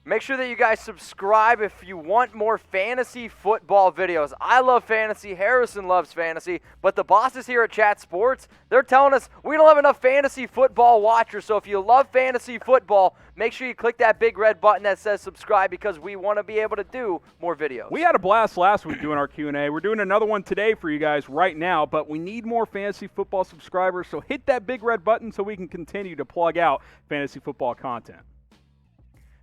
Make sure that you guys subscribe if you want more fantasy football videos. I love fantasy. Harrison loves fantasy. But the bosses here at Chat Sports, they're telling us we don't have enough fantasy football watchers. So if you love fantasy football, make sure you click that big red button that says subscribe because we want to be able to do more videos. We had a blast last week doing our Q&A. We're doing another one today for you guys right now, but we need more fantasy football subscribers. So hit that big red button so we can continue to plug out fantasy football content.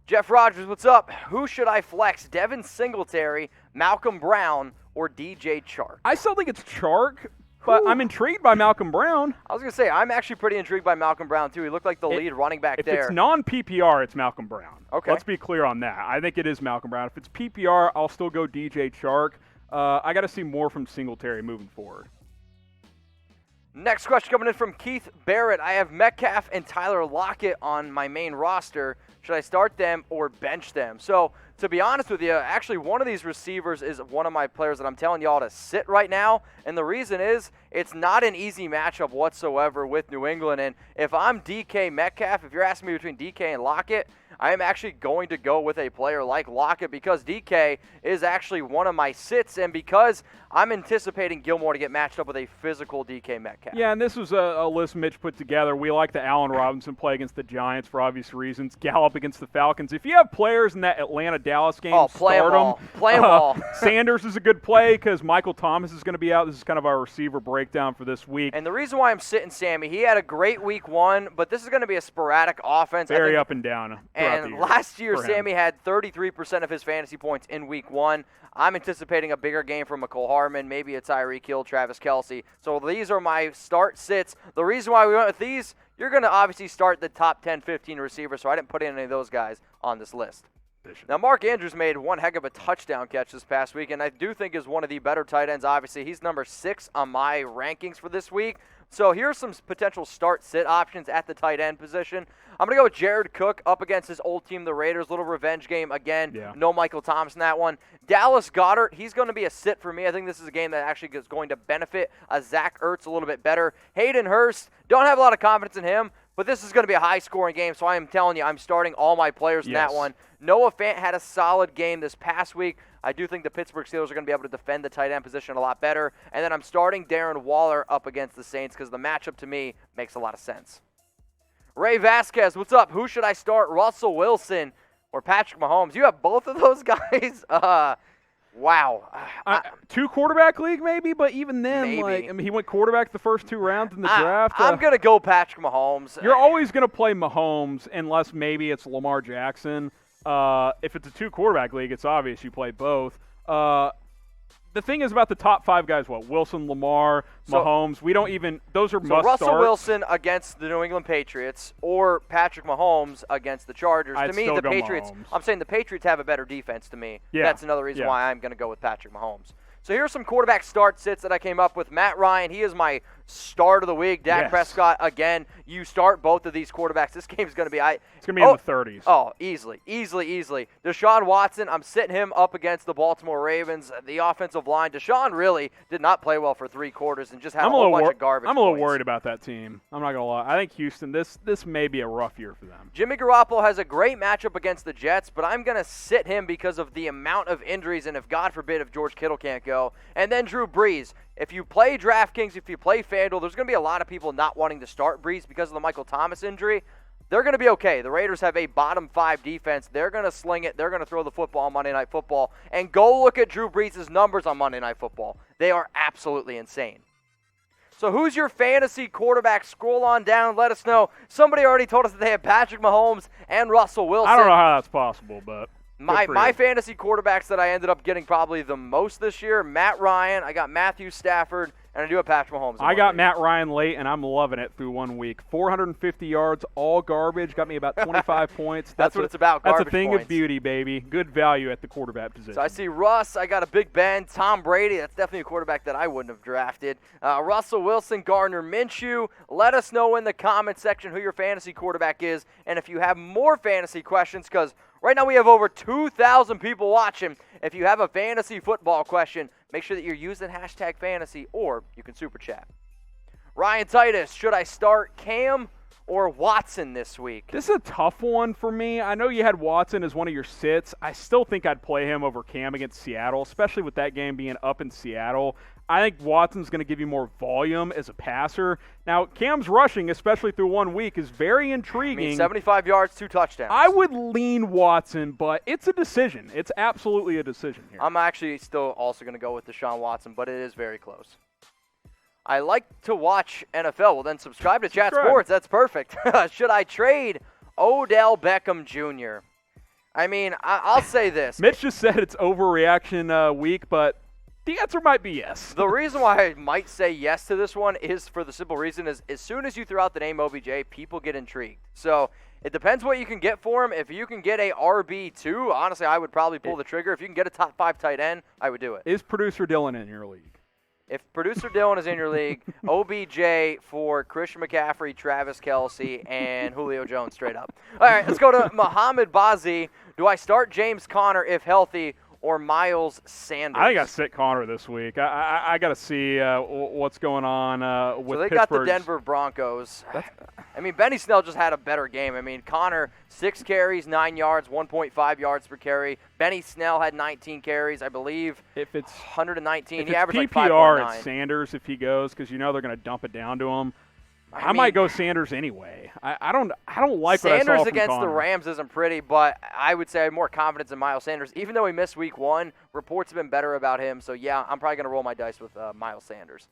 Jeff Rogers, what's up? Who should I flex? Devin Singletary, Malcolm Brown, or DJ Chark? I still think it's Chark, but I'm intrigued by Malcolm Brown. I was going to say, I'm actually pretty intrigued by Malcolm Brown, too. He looked like the lead running back there. If it's non-PPR, it's Malcolm Brown. Okay. Let's be clear on that. I think it is Malcolm Brown. If it's PPR, I'll still go DJ Chark. I got to see more from Singletary moving forward. Next question coming in from Keith Barrett. I have Metcalf and Tyler Lockett on my main roster. Should I start them or bench them? So, to be honest with you, actually one of these receivers is one of my players that I'm telling y'all to sit right now. And the reason is it's not an easy matchup whatsoever with New England. And if I'm DK Metcalf, if you're asking me between DK and Lockett, I am actually going to go with a player like Lockett because DK is actually one of my sits and because I'm anticipating Gilmore to get matched up with a physical DK Metcalf. Yeah, and this was a list Mitch put together. We like the Allen Robinson play against the Giants for obvious reasons. Gallup against the Falcons. If you have players in that Atlanta-Dallas game, play start them. Play them all. Sanders is a good play because Michael Thomas is going to be out. This is kind of our receiver breakdown for this week. And the reason why I'm sitting Sammy, he had a great week one, but this is going to be a sporadic offense. Very up and down. And last year, Sammy had 33% of his fantasy points in week one. I'm anticipating a bigger game from McCole Hardman, maybe a Tyreek Hill, Travis Kelce. So these are my start sits. The reason why we went with these, you're going to obviously start the top 10, 15 receivers, so I didn't put in any of those guys on this list. Now, Mark Andrews made one heck of a touchdown catch this past week, and I do think is one of the better tight ends. Obviously, he's number 6 on my rankings for this week. So here's some potential start-sit options at the tight end position. I'm going to go with Jared Cook up against his old team, the Raiders. Little revenge game again. Yeah. No Michael Thomas in that one. Dallas Goedert, he's going to be a sit for me. I think this is a game that actually is going to benefit Zach Ertz a little bit better. Hayden Hurst, don't have a lot of confidence in him, but this is going to be a high-scoring game, so I am telling you, I'm starting all my players in that one. Noah Fant had a solid game this past week. I do think the Pittsburgh Steelers are going to be able to defend the tight end position a lot better. And then I'm starting Darren Waller up against the Saints because the matchup to me makes a lot of sense. Ray Vasquez, what's up? Who should I start, Russell Wilson or Patrick Mahomes? You have both of those guys? Wow. 2-quarterback league maybe, but even then, he went quarterback the first 2 rounds in the draft. I'm going to go Patrick Mahomes. You're always going to play Mahomes unless maybe it's Lamar Jackson. If it's a 2-quarterback league, it's obvious you play both. The thing is about the top 5 guys, Wilson, Lamar, Mahomes. We don't even – those are must starts. Russell Wilson against the New England Patriots or Patrick Mahomes against the Chargers. I'd to me, still the go Patriots Mahomes. I'm saying the Patriots have a better defense to me. Yeah. That's another reason why I'm going to go with Patrick Mahomes. So here's some quarterback start sits that I came up with. Matt Ryan, he is my start of the week. Dak Prescott, again, you start both of these quarterbacks. This game's going to be it's going to be in the 30s. Oh, easily. Deshaun Watson, I'm sitting him up against the Baltimore Ravens. The offensive line, Deshaun really did not play well for 3 quarters and just had a whole bunch of garbage I'm a little points. worried about that team. I'm not going to lie. I think Houston, this may be a rough year for them. Jimmy Garoppolo has a great matchup against the Jets, but I'm going to sit him because of the amount of injuries and if, God forbid, if George Kittle can't go. And then Drew Brees. If you play DraftKings, if you play FanDuel, there's going to be a lot of people not wanting to start Brees because of the Michael Thomas injury. They're going to be okay. The Raiders have a bottom 5 defense. They're going to sling it. They're going to throw the football on Monday Night Football. And go look at Drew Brees' numbers on Monday Night Football. They are absolutely insane. So who's your fantasy quarterback? Scroll on down. Let us know. Somebody already told us that they have Patrick Mahomes and Russell Wilson. I don't know how that's possible, but my fantasy quarterbacks that I ended up getting probably the most this year, Matt Ryan, I got Matthew Stafford, and I do have Patrick Mahomes. I got Matt Ryan late, and I'm loving it through 1 week. 450 yards, all garbage, got me about 25 points. That's what it's about, garbage That's a thing points. of beauty, baby. Good value at the quarterback position. So I see Russ, I got a Big Ben, Tom Brady. That's definitely a quarterback that I wouldn't have drafted. Russell Wilson, Gardner Minshew. Let us know in the comment section who your fantasy quarterback is, and if you have more fantasy questions, because right now we have over 2,000 people watching. If you have a fantasy football question, make sure that you're using #fantasy or you can super chat. Ryan Titus, should I start Cam or Watson this week? This is a tough one for me. I know you had Watson as one of your sits. I still think I'd play him over Cam against Seattle, especially with that game being up in Seattle. I think Watson's going to give you more volume as a passer. Now, Cam's rushing, especially through 1 week, is very intriguing. 75 yards, 2 touchdowns. I would lean Watson, but it's a decision. It's absolutely a decision here. I'm actually still also going to go with Deshaun Watson, but it is very close. I like to watch NFL. Well, then subscribe to Chat Sports. That's perfect. Should I trade Odell Beckham Jr.? I mean, I'll say this. Mitch just said it's overreaction week, but the answer might be yes. The reason why I might say yes to this one is for the simple reason is as soon as you throw out the name OBJ, people get intrigued. So it depends what you can get for him. If you can get a RB2, honestly, I would probably pull the trigger. If you can get a top 5 tight end, I would do it. Is producer Dylan in your league? If producer Dylan is in your league, OBJ for Christian McCaffrey, Travis Kelce, and Julio Jones straight up. All right, let's go to Mohamed Bazi. Do I start James Conner if healthy or Miles Sanders? I think I sit Conner this week. I got to see what's going on with So they Pittsburgh's. got the Denver Broncos. I mean, Benny Snell just had a better game. I mean, Conner, 6 carries, 9 yards, 1.5 yards per carry. Benny Snell had 19 carries, I believe. If it's 119, if he it's averaged like PPR, 5.9. it's Sanders if he goes because you know they're going to dump it down to him. I mean, might go Sanders anyway. I don't like what I saw Sanders from against Conner. the Rams isn't pretty, but I would say I have more confidence in Miles Sanders. Even though he missed week 1, reports have been better about him. So, yeah, I'm probably going to roll my dice with Miles Sanders.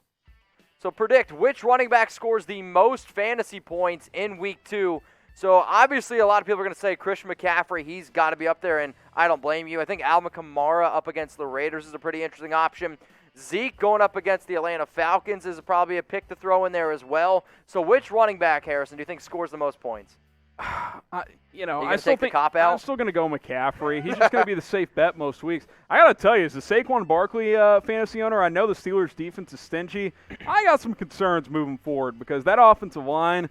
So predict which running back scores the most fantasy points in week 2. So obviously a lot of people are going to say Christian McCaffrey, he's got to be up there, and I don't blame you. I think Alvin Kamara up against the Raiders is a pretty interesting option. Zeke going up against the Atlanta Falcons is probably a pick to throw in there as well. So which running back, Harrison, do you think scores the most points? I still think I'm still going to go McCaffrey. He's just going to be the safe bet most weeks. I got to tell you, as a Saquon Barkley fantasy owner, I know the Steelers' defense is stingy. I got some concerns moving forward because that offensive line,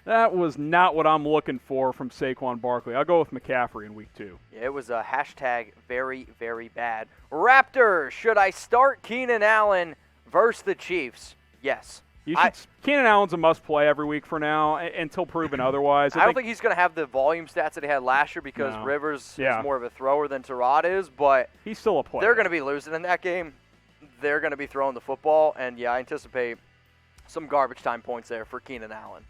that was not what I'm looking for from Saquon Barkley. I'll go with McCaffrey in week 2. Yeah, it was a hashtag very, very bad. Raptors, should I start Keenan Allen versus the Chiefs? Yes. Keenan Allen's a must-play every week for now until proven otherwise. I don't think he's going to have the volume stats that he had last year because Rivers is more of a thrower than Tyrod is, but he's still a player. They're going to be losing in that game. They're going to be throwing the football, and, yeah, I anticipate some garbage time points there for Keenan Allen.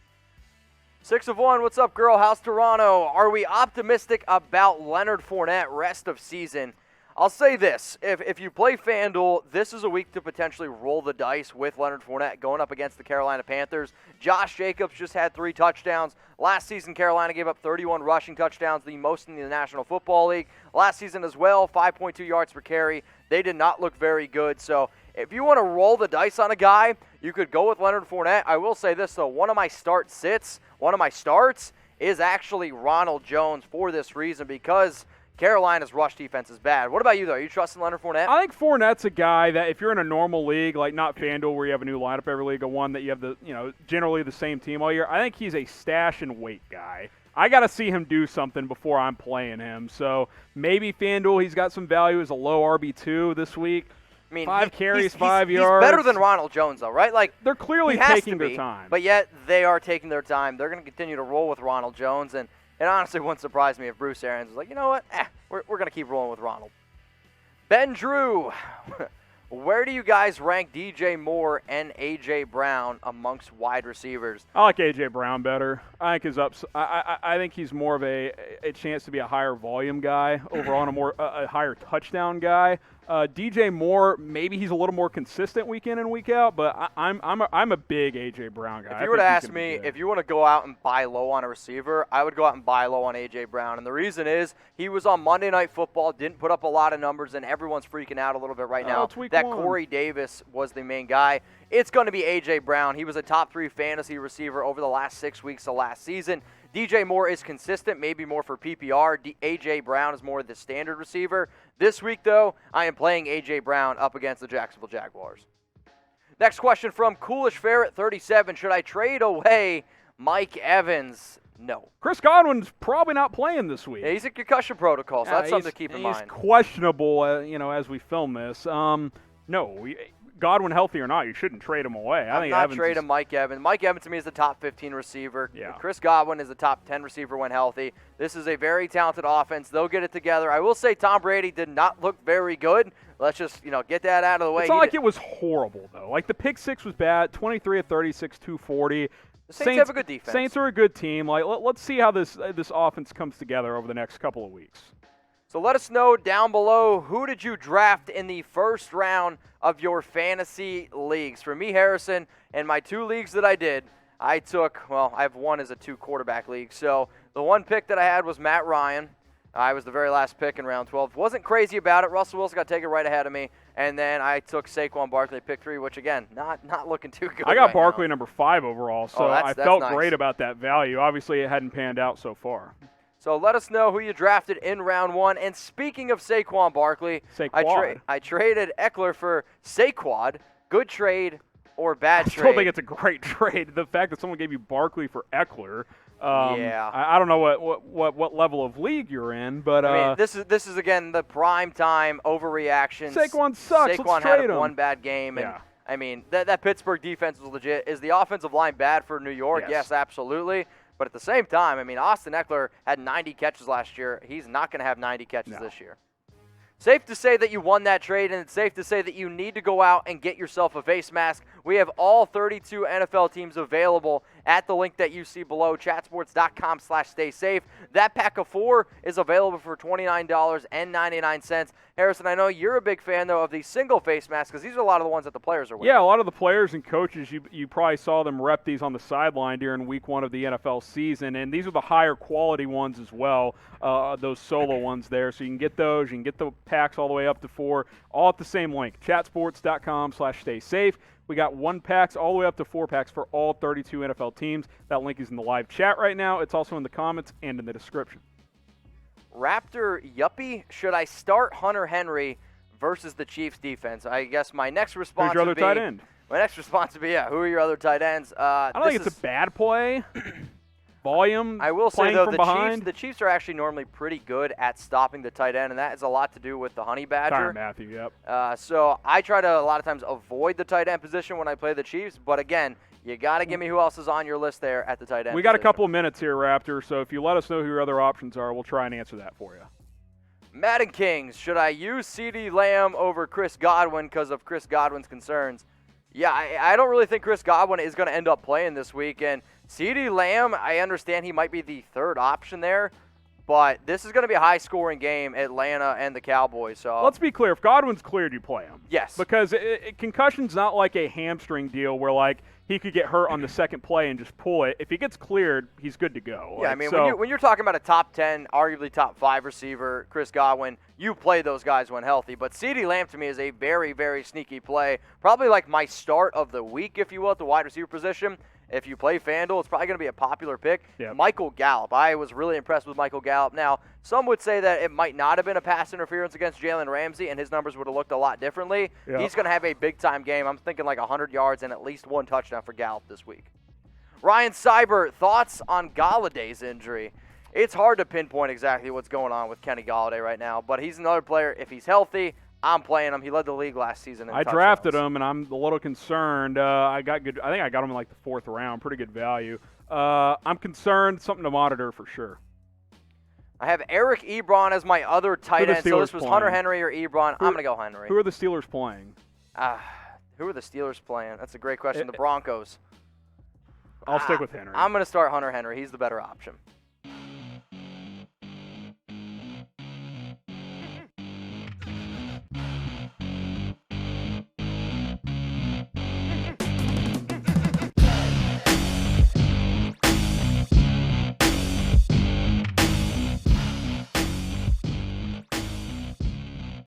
6 of 1, what's up, girl? How's Toronto? Are we optimistic about Leonard Fournette rest of season? I'll say this. If you play FanDuel, this is a week to potentially roll the dice with Leonard Fournette going up against the Carolina Panthers. Josh Jacobs just had 3 touchdowns. Last season, Carolina gave up 31 rushing touchdowns, the most in the National Football League. Last season as well, 5.2 yards per carry. They did not look very good. So if you want to roll the dice on a guy, you could go with Leonard Fournette. I will say this, though. One of my starts is actually Ronald Jones for this reason because Carolina's rush defense is bad. What about you, though? Are you trusting Leonard Fournette? I think Fournette's a guy that if you're in a normal league, like not FanDuel where you have a new lineup every league, one that you have generally the same team all year, I think he's a stash and wait guy. I got to see him do something before I'm playing him. So maybe FanDuel, he's got some value as a low RB2 this week. I mean, 5 carries, 5 yards. He's better than Ronald Jones, though, right? Like they're clearly taking their time. But yet they are taking their time. They're going to continue to roll with Ronald Jones, and it honestly wouldn't surprise me if Bruce Arians was like, you know what? We're going to keep rolling with Ronald. Ben Drew, where do you guys rank DJ Moore and A.J. Brown amongst wide receivers? I like A.J. Brown better. I think he's more of a chance to be a higher volume guy overall and a higher touchdown guy. DJ Moore, maybe he's a little more consistent week in and week out, but I'm a big A.J. Brown guy. If you were to ask me if you want to go out and buy low on a receiver, I would go out and buy low on A.J. Brown. And the reason is he was on Monday Night Football, didn't put up a lot of numbers, and everyone's freaking out a little bit right now that Corey Davis was the main guy. It's going to be A.J. Brown. He was a top 3 fantasy receiver over the last 6 weeks of last season. DJ Moore is consistent, maybe more for PPR. A.J. Brown is more the standard receiver. This week, though, I am playing A.J. Brown up against the Jacksonville Jaguars. Next question from Coolish Ferret 37. Should I trade away Mike Evans? No. Chris Godwin's probably not playing this week. Yeah, he's in concussion protocol, so that's something to keep in mind. He's questionable, as we film this. No. Godwin healthy or not, you shouldn't trade him away. I'm not trading Mike Evans. Mike Evans to me is the top 15 receiver. Yeah. Chris Godwin is the top 10 receiver when healthy. This is a very talented offense. They'll get it together. I will say Tom Brady did not look very good. Let's just, get that out of the way. It's not like it was horrible, though. Like, the pick six was bad, 23 of 36, 240. The Saints have a good defense. Saints are a good team. Like, let's see how this offense comes together over the next couple of weeks. So let us know down below, who did you draft in the first round of your fantasy leagues? For me, Harrison, and my 2 leagues that I did, I have one as a 2-quarterback league. So the one pick that I had was Matt Ryan. I was the very last pick in round 12. Wasn't crazy about it. Russell Wilson got taken right ahead of me. And then I took Saquon Barkley, pick 3, which, again, not looking too good. I got right Barkley now. number 5 overall, so I felt great about that value. Obviously, it hadn't panned out so far. So let us know who you drafted in round 1. And speaking of Saquon Barkley, I traded Ekeler for Saquon. Good trade or bad trade? I still think it's a great trade. The fact that someone gave you Barkley for Ekeler. Yeah. I don't know what level of league you're in, but I mean, this is again the prime time overreaction. Saquon sucks. Saquon had one bad game, and I mean that Pittsburgh defense was legit. Is the offensive line bad for New York? Yes, absolutely. But at the same time, I mean, Austin Ekeler had 90 catches last year. He's not going to have 90 catches this year. Safe to say that you won that trade, and it's safe to say that you need to go out and get yourself a face mask. We have all 32 NFL teams available at the link that you see below, chatsports.com/staysafe. That pack of 4 is available for $29.99. Harrison, I know you're a big fan, though, of the single face masks because these are a lot of the ones that the players are wearing. Yeah, a lot of the players and coaches, you probably saw them rep these on the sideline during week 1 of the NFL season, and these are the higher quality ones as well, those solo ones there. So you can get those. You can get the packs all the way up to 4, all at the same link, chatsports.com/staysafe. We got 1 packs all the way up to 4 packs for all 32 NFL teams. That link is in the live chat right now. It's also in the comments and in the description. Raptor Yuppie, should I start Hunter Henry versus the Chiefs defense? I guess my next response Who's your other would be, tight end? My next response would be, who are your other tight ends? I don't think it's a bad play. Volume. I will say, though, the Chiefs are actually normally pretty good at stopping the tight end, and that has a lot to do with the Honey Badger. Tyrann Mathieu, yep. So I try to, a lot of times, avoid the tight end position when I play the Chiefs. But, again, you got to give me who else is on your list there at the tight end We got position. a couple of minutes here, Raptor, so if you let us know who your other options are, we'll try and answer that for you. Madden Kings, should I use CeeDee Lamb over Chris Godwin because of Chris Godwin's concerns? Yeah, I don't really think Chris Godwin is going to end up playing this week. And CeeDee Lamb, I understand he might be the third option there, but this is going to be a high-scoring game, Atlanta and the Cowboys. So let's be clear. If Godwin's cleared, you play him. Yes. Because concussion's not like a hamstring deal where, like, he could get hurt on the second play and just pull it. If he gets cleared, he's good to go. Yeah, I mean, when you're talking about a top 10, arguably top 5 receiver, Chris Godwin, you play those guys when healthy. But CeeDee Lamb, to me, is a very, very sneaky play. Probably like my start of the week, if you will, at the wide receiver position. If you play FanDuel, it's probably going to be a popular pick. Yep. Michael Gallup. I was really impressed with Michael Gallup. Now, some would say that it might not have been a pass interference against Jalen Ramsey, and his numbers would have looked a lot differently. Yep. He's going to have a big-time game. I'm thinking like 100 yards and at least 1 touchdown for Gallup this week. Ryan Cyber, thoughts on Galladay's injury? It's hard to pinpoint exactly what's going on with Kenny Golladay right now, but he's another player. If he's healthy, I'm playing him. He led the league last season. I drafted him, and I'm a little concerned. I think I got him in like the 4th round. Pretty good value. I'm concerned. Something to monitor for sure. I have Eric Ebron as my other tight end. So this was playing? Hunter Henry or Ebron. I'm going to go Henry. Who are the Steelers playing? Who are the Steelers playing? That's a great question. The Broncos. I'll stick with Henry. I'm going to start Hunter Henry. He's the better option.